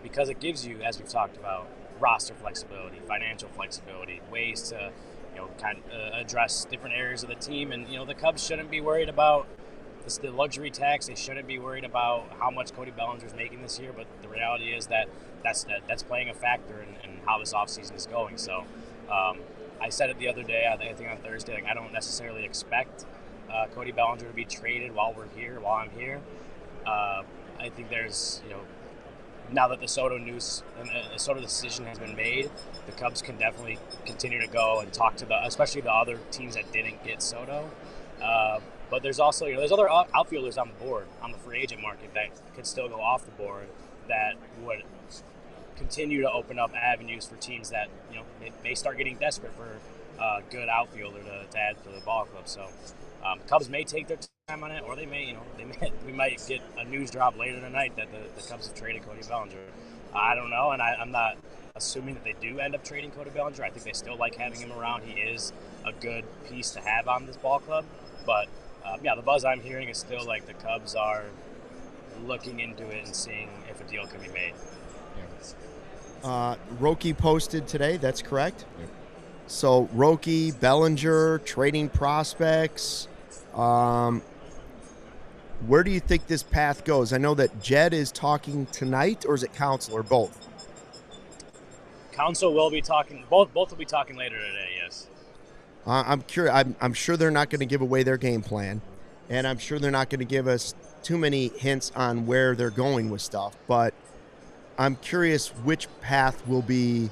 because it gives you, as we've talked about, roster flexibility, financial flexibility, ways to kind of address different areas of the team. And the Cubs shouldn't be worried about the luxury tax. They shouldn't be worried about how much Cody Bellinger is making this year. But the reality is that that's playing a factor in how this offseason is going. So I said it the other day, I think on Thursday, like, I don't necessarily expect Cody Bellinger to be traded while I'm here. I think there's, now that the Soto news and the Soto decision has been made, the Cubs can definitely continue to go and talk to especially the other teams that didn't get Soto. But there's also, there's other outfielders on the board, on the free agent market, that could still go off the board, that would continue to open up avenues for teams that, may start getting desperate for a good outfielder to add to the ball club. So Cubs may take their time on it, or we might get a news drop later tonight that the Cubs have traded Cody Bellinger. I don't know, and I'm not assuming that they do end up trading Cody Bellinger. I think they still like having him around. He is a good piece to have on this ball club. But, the buzz I'm hearing is still like the Cubs are looking into it and seeing if a deal can be made. Roki posted today, that's correct? Yep. So Roki, Bellinger, trading prospects. Where do you think this path goes? I know that Jed is talking tonight, or is it Council, or both? Council will be talking. Both will be talking later today. Yes. I'm curious. I'm sure they're not going to give away their game plan, and I'm sure they're not going to give us too many hints on where they're going with stuff. But I'm curious which path will be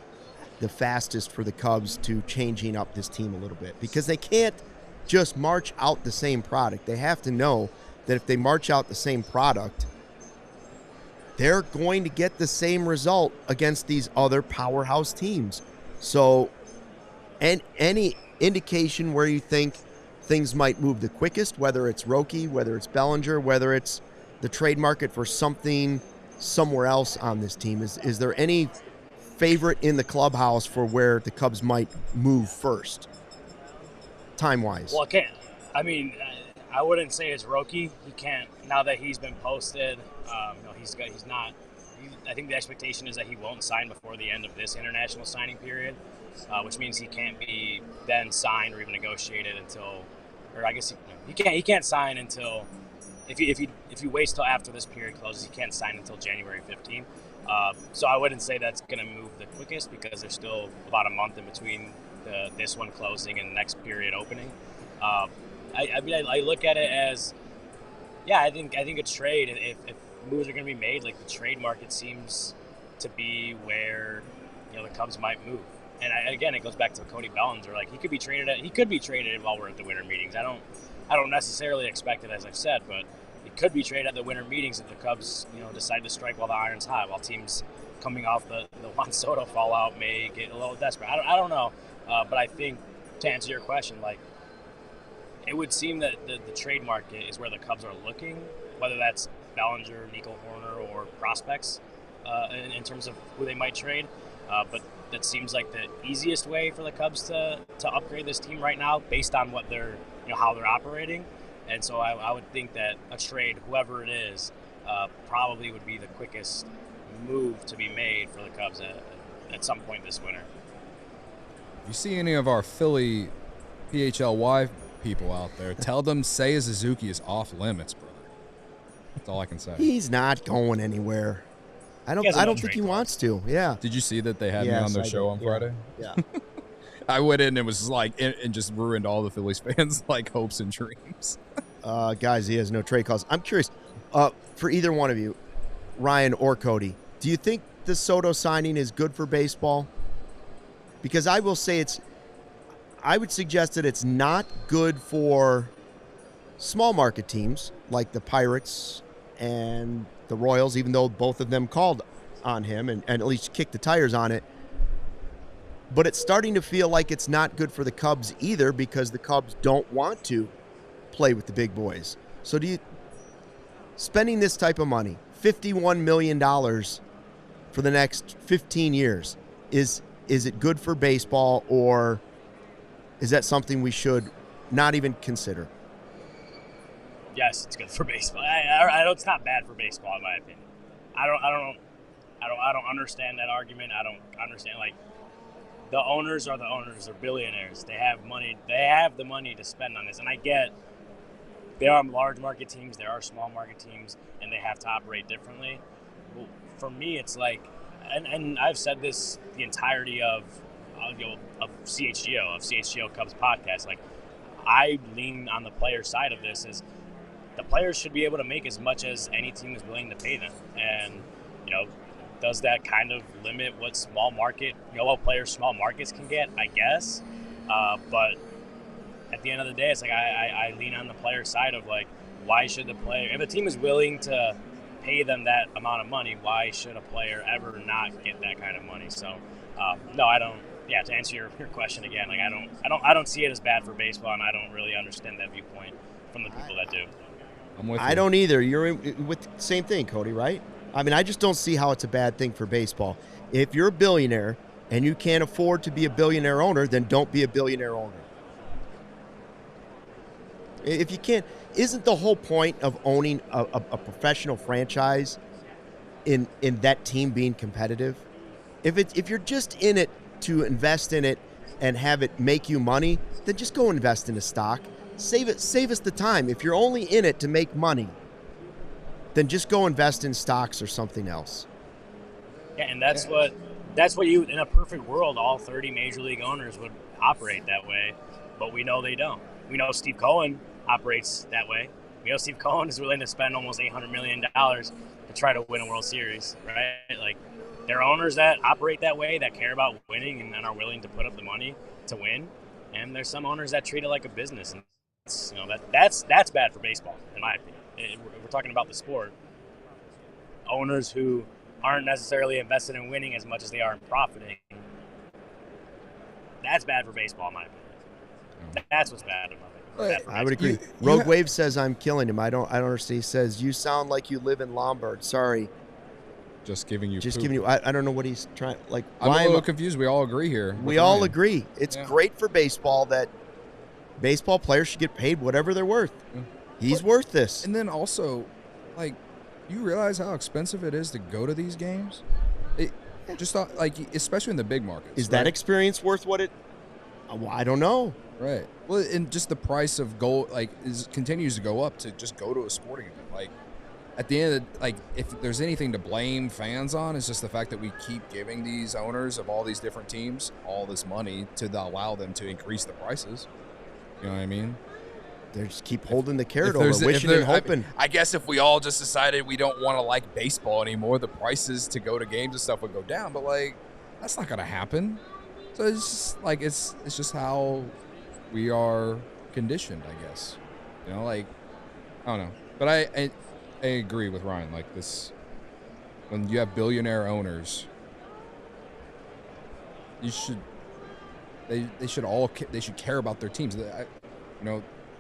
the fastest for the Cubs to changing up this team a little bit, because they can't just march out the same product. They have to know that if they march out the same product, they're going to get the same result against these other powerhouse teams. So, and any indication where you think things might move the quickest, whether it's Roki, whether it's Bellinger, whether it's the trade market for something somewhere else on this team, is there any favorite in the clubhouse for where the Cubs might move first, time-wise? Well, I wouldn't say it's Roki. He can't, now that he's been posted. He's not. I think the expectation is that he won't sign before the end of this international signing period, which means he can't be then signed or even negotiated until, or I guess he can't sign until, if he waits till after this period closes, he can't sign until January 15th. So I wouldn't say that's going to move the quickest, because there's still about a month in between this one closing and the next period opening. I look at it as, I think a trade, if moves are going to be made, like the trade market seems to be where the Cubs might move. And again, it goes back to Cody Bellinger. Like, he could be traded while we're at the winter meetings. I don't necessarily expect it, as I've said, but it could be traded at the winter meetings if the Cubs decide to strike while the iron's hot, while teams coming off the Juan Soto fallout may get a little desperate. I don't know, but I think, to answer your question, like, it would seem that the trade market is where the Cubs are looking, whether that's Bellinger, Nico Horner, or prospects in terms of who they might trade. But that seems like the easiest way for the Cubs to upgrade this team right now, based on what they're, how they're operating. And so I would think that a trade, whoever it is, probably would be the quickest move to be made for the Cubs at some point this winter. If you see any of our Philly PHLY people out there, tell them Seiya Suzuki is off limits, brother. That's all I can say. He's not going anywhere. I don't think he wants to. Yeah. Did you see that they had me on their show on Friday? Yeah. I went in and it was like, and just ruined all the Phillies fans' like hopes and dreams. Guys, he has no trade calls. I'm curious, for either one of you, Ryan or Cody, do you think the Soto signing is good for baseball? Because I will say I would suggest that it's not good for small market teams like the Pirates and the Royals, even though both of them called on him and at least kicked the tires on it. But it's starting to feel like it's not good for the Cubs either, because the Cubs don't want to play with the big boys. So spending this type of money, $51 million for the next 15 years, is it good for baseball, or is that something we should not even consider? Yes, it's good for baseball. I know it's not bad for baseball in my opinion. I don't understand that argument. I don't understand, like, the owners are the owners. They're billionaires. They have money. They have the money to spend on this. And I get there are large market teams, there are small market teams, and they have to operate differently. Well, for me, it's like, and I've said this the entirety of CHGO Cubs Podcast. Like, I lean on the player side of this. Is the players should be able to make as much as any team is willing to pay them, and does that kind of limit what small markets small markets can get? I guess, but at the end of the day, it's like I lean on the player side of, like, why should the player, if a team is willing to pay them that amount of money, why should a player ever not get that kind of money? So, no, I don't. Yeah, to answer your question again, like, I don't see it as bad for baseball, and I don't really understand that viewpoint from the people that do. I'm with you. I don't either. You're with the same thing, Cody, right? I mean, I just don't see how it's a bad thing for baseball. If you're a billionaire and you can't afford to be a billionaire owner, then don't be a billionaire owner. If you can't, isn't the whole point of owning a professional franchise in that team being competitive? If you're just in it to invest in it and have it make you money, then just go invest in a stock. Save us the time. If you're only in it to make money, then just go invest in stocks or something else. Yeah, and that's what you, in a perfect world, all 30 major league owners would operate that way, but we know they don't. We know Steve Cohen operates that way. We know Steve Cohen is willing to spend almost $800 million to try to win a World Series, right? Like, there are owners that operate that way, that care about winning and are willing to put up the money to win, and there's some owners that treat it like a business, and that's bad for baseball, in my opinion. We're talking about the sport. Owners who aren't necessarily invested in winning as much as they are in profiting, that's bad for baseball, in my opinion. That's what's bad about it. I would agree. Rogue Wave says I'm killing him. I don't understand. He says, you sound like you live in Lombard. Sorry. Just giving you. I don't know what he's trying. Like, I'm a little confused. We all agree here. We all agree. It's great for baseball that baseball players should get paid whatever they're worth. Yeah. He's worth this. And then also, like, you realize how expensive it is to go to these games? Just like, especially in the big markets. Is that experience worth what it? Well, I don't know. Right. Well, and just the price of gold, like, continues to go up to just go to a sporting event. Like, at the end of if there's anything to blame fans on, it's just the fact that we keep giving these owners of all these different teams all this money to allow them to increase the prices. You know what I mean? They just keep holding the carrot over, wishing and hoping. I guess if we all just decided we don't want to like baseball anymore, the prices to go to games and stuff would go down. But, like, that's not going to happen. So it's just like it's just how we are conditioned, I guess. You know, like, I don't know. But I agree with Ryan. Like, this, when you have billionaire owners, they should care about their teams. I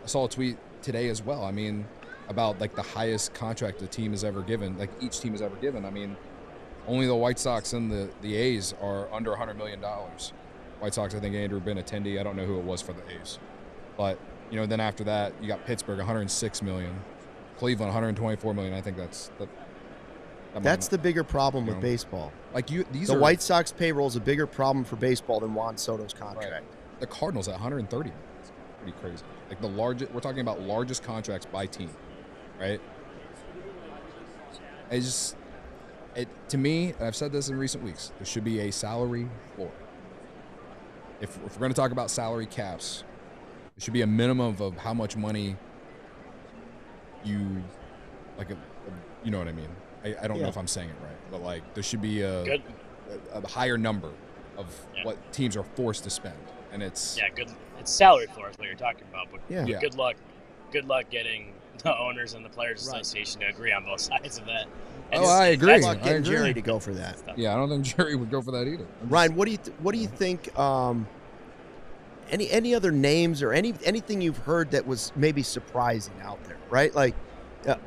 saw a tweet today as well. I mean, about, like, the highest contract a team has ever given, like each team has ever given. I mean, only the White Sox and the A's are under $100 million. White Sox, I think Andrew Benintendi. I don't know who it was for the A's. But, then after that, you got Pittsburgh, $106 million. Cleveland, $124 million. I think that's the bigger problem with baseball. Like, the White Sox payroll is a bigger problem for baseball than Juan Soto's contract. Right. The Cardinals at $130 million. It's pretty crazy. Like, we're talking about largest contracts by team, right? To me, and I've said this in recent weeks, there should be a salary floor. If we're going to talk about salary caps, there should be a minimum of how much money you, like, you know what I mean? I don't know if I'm saying it right, but, like, there should be a higher number of what teams are forced to spend, and it's good. It's salary floor is what you're talking about, but yeah. Good luck getting the owners and the Players Association to agree on both sides of that. I agree. Good luck getting Jerry to go for that. Yeah, I don't think Jerry would go for that either. Ryan, what do you think? Any other names or anything you've heard that was maybe surprising out there, right? Like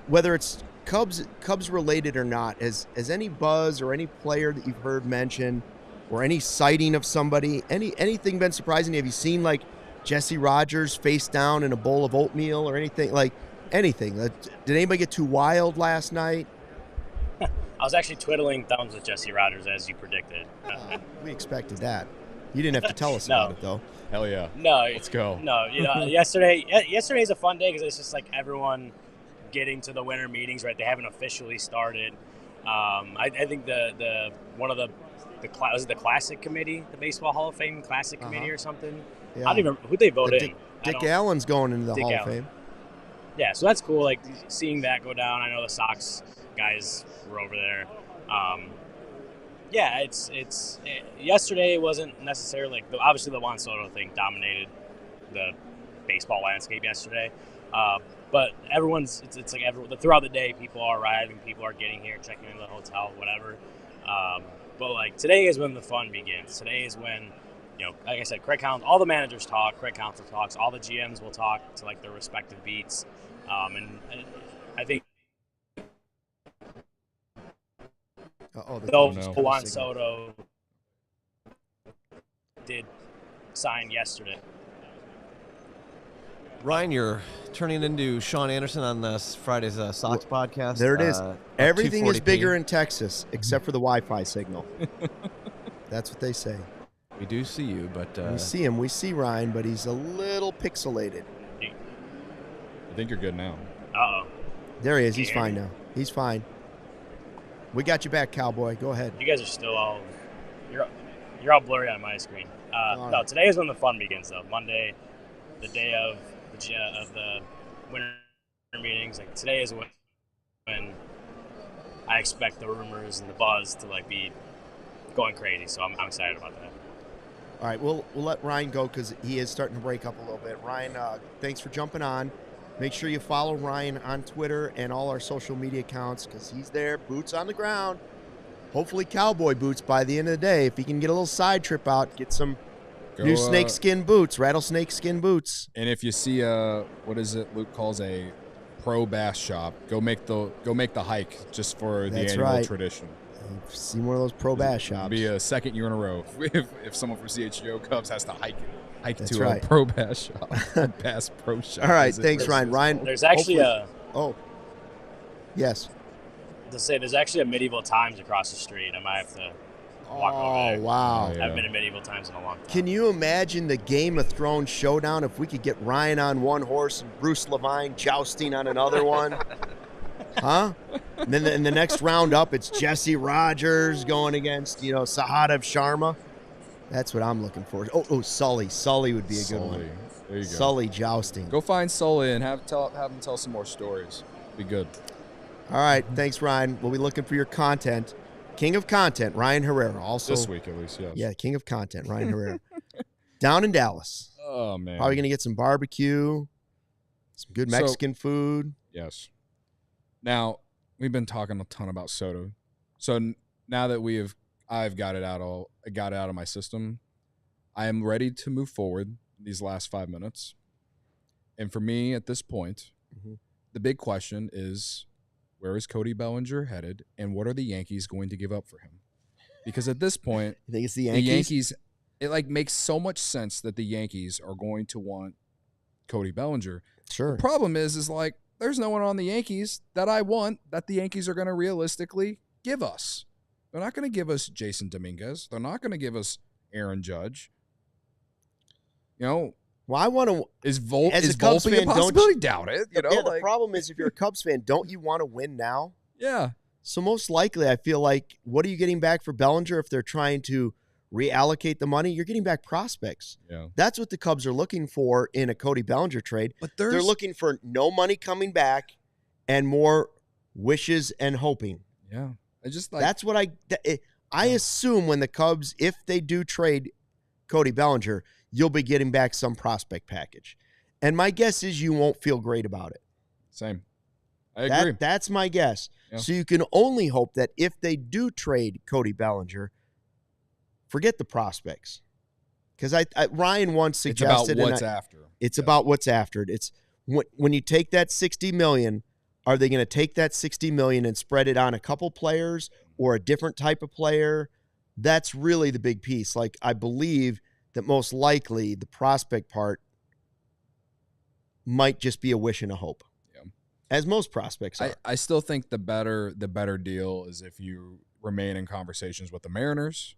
whether it's Cubs related or not, has any buzz or any player that you've heard mentioned or any sighting of somebody, anything been surprising? Have you seen like Jesse Rogers face down in a bowl of oatmeal or anything? Like anything? Did anybody get too wild last night? I was actually twiddling thumbs with Jesse Rogers as you predicted. We expected that. You didn't have to tell us about it though. Hell yeah. No, let's go. No, yesterday's a fun day because it's just like everyone getting to the winter meetings, right? They haven't officially started. I think the one of the Classic Committee, the Baseball Hall of Fame Classic Committee or something. Yeah. I don't even who they vote in. Dick Allen's going into the Hall of Fame. Yeah, so that's cool. Like seeing that go down. I know the Sox guys were over there. Yeah, yesterday it wasn't necessarily obviously the Juan Soto thing dominated the baseball landscape yesterday. But everyone's it's like throughout the day people are arriving, people are getting here, checking into the hotel, whatever. But like today is when the fun begins. Today is when, like I said, all the managers talk, Craig Counsell talks, all the GMs will talk to like their respective beats. And I think Juan Soto did sign yesterday. Ryan, you're turning into Sean Anderson on this Friday's Sox podcast. There it is. Everything is bigger in Texas except for the Wi-Fi signal. That's what they say. We do see you, but we see him. We see Ryan, but he's a little pixelated. I think you're good now. Uh-oh. There he is. He's fine now. He's fine. We got you back, Cowboy. Go ahead. You guys are still all you're all blurry on my screen. No, today is when the fun begins, though. Monday, the day of the winter meetings. Like today is when I expect the rumors and the buzz to like be going crazy. So I'm excited about that. All right, we'll let Ryan go because he is starting to break up a little bit. Ryan, thanks for jumping on. Make sure you follow Ryan on Twitter and all our social media accounts because he's there, boots on the ground. Hopefully cowboy boots by the end of the day. If he can get a little side trip out, get some new snakeskin boots, rattlesnake skin boots. And if you see what is it Luke calls a pro bass shop, go make the hike just for the annual tradition. See one of those pro bass shops. It'll be a second year in a row if someone from CHGO Cubs has to hike That's to right. a pro bass shop, a bass pro shop. All right, thanks, Ryan. Ryan, there's actually yes. There's actually a Medieval Times across the street. I might have to walk over there. Wow. Oh, yeah. I've been in Medieval Times in a long time. Can you imagine the Game of Thrones showdown if we could get Ryan on one horse and Bruce Levine jousting on another one? Huh? And then in the next round up, it's Jesse Rogers going against, Sahadev Sharma. That's what I'm looking for. Oh, Sully. Sully would be a good one. There you go. Sully jousting. Go find Sully and have him tell some more stories. Be good. All right. Thanks, Ryan. We'll be looking for your content. King of content, Ryan Herrera. Also this week, at least, yes. Yeah, king of content, Ryan Herrera. Down in Dallas. Oh, man. Probably going to get some barbecue, some good Mexican food. Yes. Now, we've been talking a ton about Soto. So now that I've got it out of my system, I am ready to move forward these last 5 minutes. And for me at this point, the big question is, where is Cody Bellinger headed, and what are the Yankees going to give up for him? Because at this point, I think it's the Yankees, it makes so much sense that the Yankees are going to want Cody Bellinger. Sure. The problem is there's no one on the Yankees that I want that the Yankees are going to realistically give us. They're not going to give us Jason Dominguez. They're not going to give us Aaron Judge. Well, I want to. Is Volpe a possibility? Doubt it. The problem is, if you're a Cubs fan, don't you want to win now? Yeah. So most likely, I feel like, what are you getting back for Bellinger if they're trying to reallocate the money? You're getting back prospects. Yeah. That's what the Cubs are looking for in a Cody Bellinger trade. But they're looking for no money coming back and more wishes and hoping. Yeah. That's what I assume when the Cubs, if they do trade Cody Bellinger, you'll be getting back some prospect package. And my guess is you won't feel great about it. Same. I agree. That's my guess. Yeah. So you can only hope that if they do trade Cody Bellinger, forget the prospects. Because Ryan once suggested it's about what's after. It's about what's after it. It's when you take that $60 million, are they going to take that $60 million and spread it on a couple players or a different type of player? That's really the big piece. Like, I believe that most likely the prospect part might just be a wish and a hope. Yeah. As most prospects are. I still think the better deal is if you remain in conversations with the Mariners.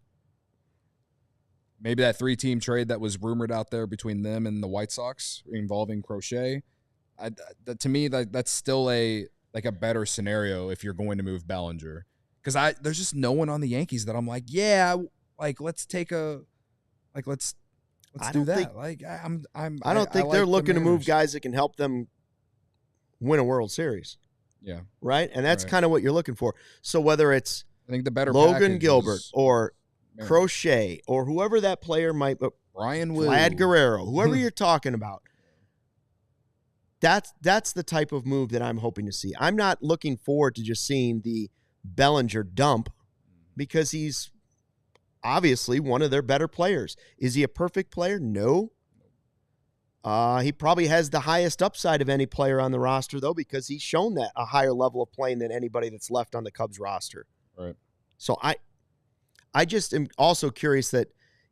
Maybe that 3-team trade that was rumored out there between them and the White Sox involving Crochet. To me, that's still a better scenario if you're going to move Bellinger. Because there's just no one on the Yankees that I'm like, yeah, like let's do that. I don't think they're looking to move guys that can help them win a World Series. Yeah. Right? And that's kind of what you're looking for. So whether it's I think the better Logan Gilbert or Crochet or whoever that player might be, Brian Wu, Vlad Guerrero, whoever you're talking about, that's the type of move that I'm hoping to see. I'm not looking forward to just seeing the Bellinger dump because he's obviously one of their better players. Is he a perfect player? No. He probably has the highest upside of any player on the roster, though, because he's shown that a higher level of playing than anybody that's left on the Cubs roster. Right. So I just am also curious that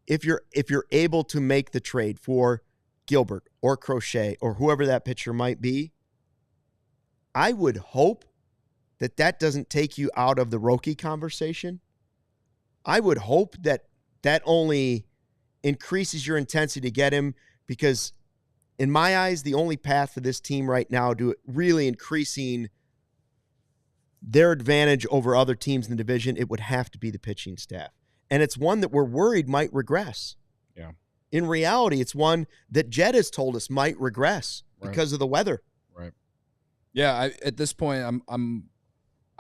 if you're able to make the trade for Gilbert or Crochet or whoever that pitcher might be, I would hope that doesn't take you out of the Roki conversation. I would hope that only increases your intensity to get him, because in my eyes, the only path for this team right now to really increasing their advantage over other teams in the division, it would have to be the pitching staff. And it's one that we're worried might regress. Yeah. In reality, it's one that Jed has told us might regress because of the weather. Right. Yeah, at this point, I'm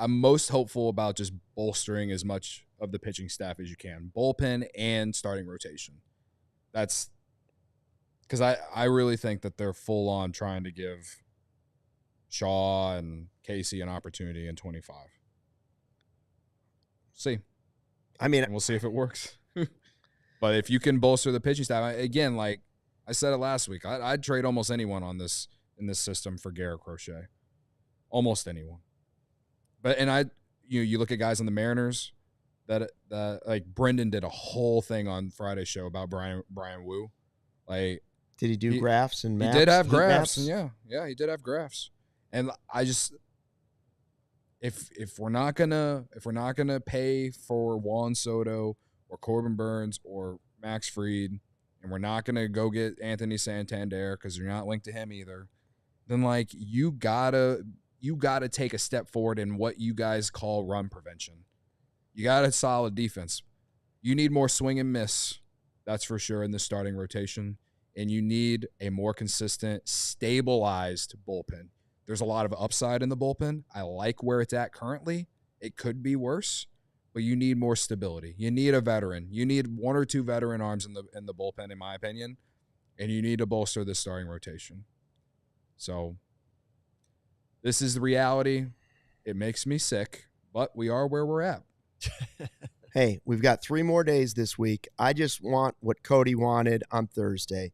most hopeful about just bolstering as much of the pitching staff as you can. Bullpen and starting rotation. That's because I really think that they're full on trying to give Shaw and Casey an opportunity in 25. See. I mean, and we'll see if it works. But if you can bolster the pitching staff, again, like I said it last week, I'd trade almost anyone in this system for Garrett Crochet. Almost anyone. But you look at guys on the Mariners that like Brendan did a whole thing on Friday's show about Brian Wu. Like, did he do graphs and maps? He did have graphs, and yeah, he did have graphs. And I just if we're not gonna pay for Juan Soto or Corbin Burns or Max Fried, and we're not gonna go get Anthony Santander because you're not linked to him either, then like you gotta take a step forward in what you guys call run prevention. You got a solid defense. You need more swing and miss, that's for sure, in the starting rotation. And you need a more consistent, stabilized bullpen. There's a lot of upside in the bullpen. I like where it's at currently. It could be worse, but you need more stability. You need a veteran. You need one or two veteran arms in the bullpen, in my opinion, and you need to bolster the starting rotation. So this is the reality. It makes me sick, but we are where we're at. Hey, we've got 3 more days this week. I just want what Cody wanted on Thursday.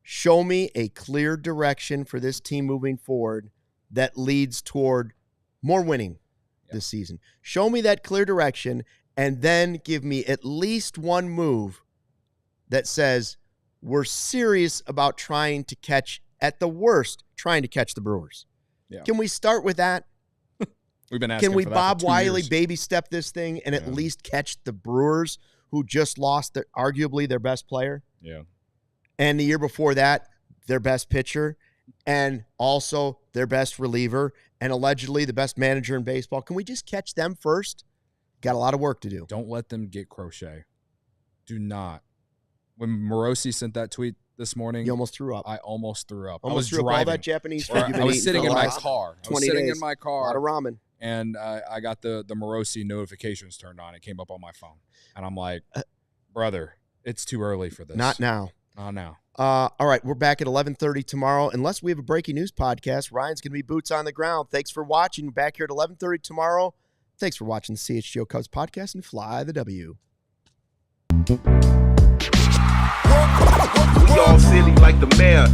Show me a clear direction for this team moving forward that leads toward more winning this season. Show me that clear direction, and then give me at least one move that says we're serious about trying to catch, at the worst, trying to catch the Brewers. Yeah. Can we start with that? We've been asking. Can we for that Bob for 2 Wiley years. baby step this thing and at least catch the Brewers, who just lost arguably their best player? Yeah. And the year before that, their best pitcher, and also their best reliever, and allegedly the best manager in baseball. Can we just catch them first? Got a lot of work to do. Don't let them get Crochet. Do not. When Morosi sent that tweet this morning, you almost threw up. I almost threw up. Almost I was threw up driving. All that Japanese food you've been I was eating sitting for in the my last car. 20 days. A lot of ramen. And I got the Morosi notifications turned on. It came up on my phone. And I'm like, brother, it's too early for this. Not now. Not now. All right, we're back at 11:30 tomorrow. Unless we have a breaking news podcast, Ryan's going to be boots on the ground. Thanks for watching. We're back here at 11:30 tomorrow. Thanks for watching the CHGO Cubs Podcast, and fly the W. We all silly like the mayor.